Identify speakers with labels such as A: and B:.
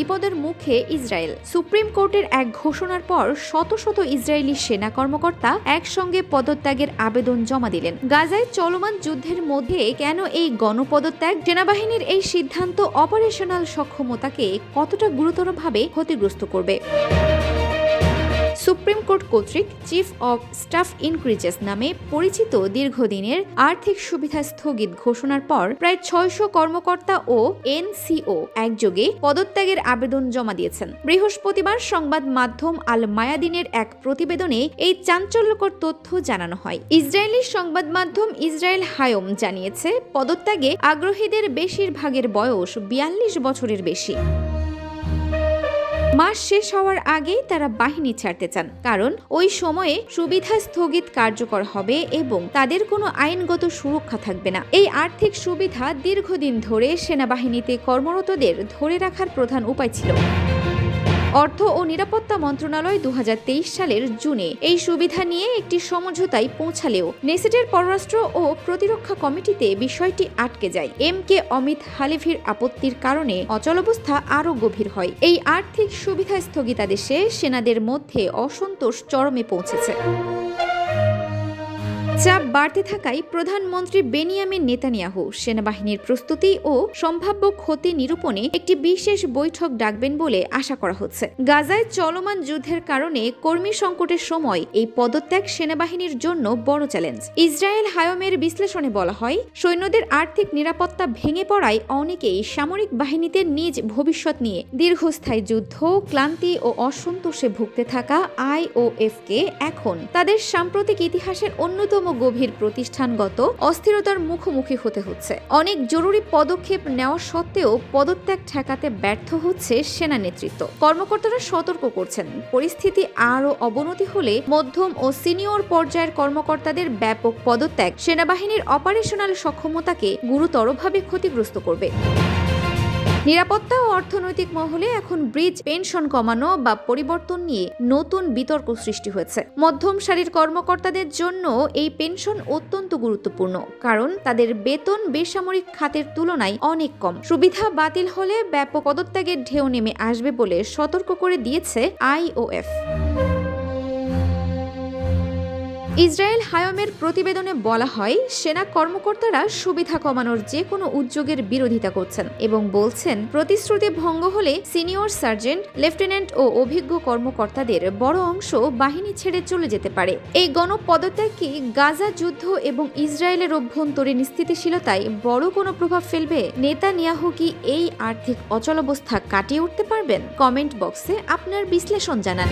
A: বিপদের মুখে Israel. Supreme কোর্টের এক ঘোষণার পর শত শত ইসরায়েলি সেনা কর্মকর্তা একসঙ্গে পদত্যাগের আবেদন জমা দিলেন। গাজায় চলমান যুদ্ধের মধ্যে কেন এই গণপদত্যাগ? সেনাবাহিনীর এই সিদ্ধান্ত অপারেশনাল সক্ষমতাকে কতটা গুরুতরভাবে ক্ষতিগ্রস্ত করবে? সুপ্রিম কোর্ট কর্তৃক চিফ অব স্টাফ ইনক্রিজেস নামে পরিচিত দীর্ঘদিনের আর্থিক সুবিধা স্থগিত ঘোষণার পর প্রায় 600 কর্মকর্তা ও এনসিও একযোগে পদত্যাগের আবেদন জমা দিয়েছেন। বৃহস্পতিবার সংবাদ মাধ্যম আল মায়াদিনের এক প্রতিবেদনে এই চাঞ্চল্যকর তথ্য জানানো হয়। ইসরায়েলি সংবাদ মাধ্যম ইসরায়েল হায়ম জানিয়েছে, পদত্যাগে আগ্রহীদের বেশিরভাগের বয়স 42 বছরের বেশি। মাস শেষ হওয়ার আগেই তারা বাহিনী ছাড়তে চান, কারণ ওই সময়ে সুবিধা স্থগিত কার্যকর হবে এবং তাদের কোনো আইনগত সুরক্ষা থাকবে না। এই আর্থিক সুবিধা দীর্ঘদিন ধরে সেনাবাহিনীতে কর্মরতদের ধরে রাখার প্রধান উপায় ছিল। অর্থ ও নিরাপত্তা মন্ত্রণালয় 2023 সালের জুনে এই সুবিধা নিয়ে একটি সমঝোতায় পৌঁছালেও নেসেটের পররাষ্ট্র ও প্রতিরক্ষা কমিটিতে বিষয়টি আটকে যায়। কে অমিত হালেভির আপত্তির কারণে অচলাবস্থা আরও গভীর হয়। এই আর্থিক সুবিধা স্থগিতাদেশে সেনাদের মধ্যে অসন্তোষ চরমে পৌঁছেছে। চাপ বাড়তে থাকায় প্রধানমন্ত্রী বেনিয়ামিন নেতানিয়াহু সেনাবাহিনীর প্রস্তুতি ও সম্ভাব্য ক্ষতি নিরূপণে একটি বিশেষ বৈঠক ডাকবেন বলে আশা করা হচ্ছে। গাজায় চলমান যুদ্ধের কারণে কর্মী সংকটের সময় এই পদত্যাগ সেনাবাহিনীর জন্য বড় চ্যালেঞ্জ। ইসরায়েল হায়মের বিশ্লেষণে বলা হয়, সৈন্যদের আর্থিক নিরাপত্তা ভেঙে পড়ায় অনেকেই সামরিক বাহিনীতে নিজ ভবিষ্যৎ নিয়ে দীর্ঘস্থায়ী যুদ্ধ, ক্লান্তি ও অসন্তোষে ভুগতে থাকা আইওএফকে এখন তাদের সাম্প্রতিক ইতিহাসের অন্যতম গভীর প্রতিষ্ঠানগত অস্থিরতার মুখোমুখি হতে হচ্ছে। অনেক জরুরি পদক্ষেপ নেওয়া সত্ত্বেও পদত্যাগ ঠেকাতে ব্যর্থ হচ্ছে সেনা নেতৃত্ব। কর্মকর্তারা সতর্ক করছেন, পরিস্থিতি আরও অবনতি হলে মধ্যম ও সিনিয়র পর্যায়ের কর্মকর্তাদের ব্যাপক পদত্যাগ সেনাবাহিনীর অপারেশনাল সক্ষমতাকে গুরুতরভাবে ক্ষতিগ্রস্ত করবে। নিরাপত্তা ও অর্থনৈতিক মহলে এখন ব্রিজ পেনশন কমানো বা পরিবর্তন নিয়ে নতুন বিতর্ক সৃষ্টি হয়েছে। মধ্যম সারির কর্মকর্তাদের জন্য এই পেনশন অত্যন্ত গুরুত্বপূর্ণ, কারণ তাদের বেতন বেসামরিক খাতের তুলনায় অনেক কম। সুবিধা বাতিল হলে ব্যাপক পদত্যাগের ঢেউ নেমে আসবে বলে সতর্ক করে দিয়েছে আইওএফ। ইসরায়েল হায়মের প্রতিবেদনে বলা হয়, সেনা কর্মকর্তারা সুবিধা কমানোর যে কোনো উদ্যোগের বিরোধিতা করছেন এবং বলছেন, প্রতিশ্রুতি ভঙ্গ হলে সিনিয়র সার্জেন্ট, লেফটেন্যান্ট ও অভিজ্ঞ কর্মকর্তাদের বড় অংশ বাহিনী ছেড়ে চলে যেতে পারে। এই গণপদত্যাগ কি গাজা যুদ্ধ এবং ইসরায়েলের অভ্যন্তরীণ স্থিতিশীলতায় বড় কোনো প্রভাব ফেলবে? নেতানিয়াহু কি এই আর্থিক অচলাবস্থা কাটিয়ে উঠতে পারবেন? কমেন্ট বক্সে আপনার বিশ্লেষণ জানান।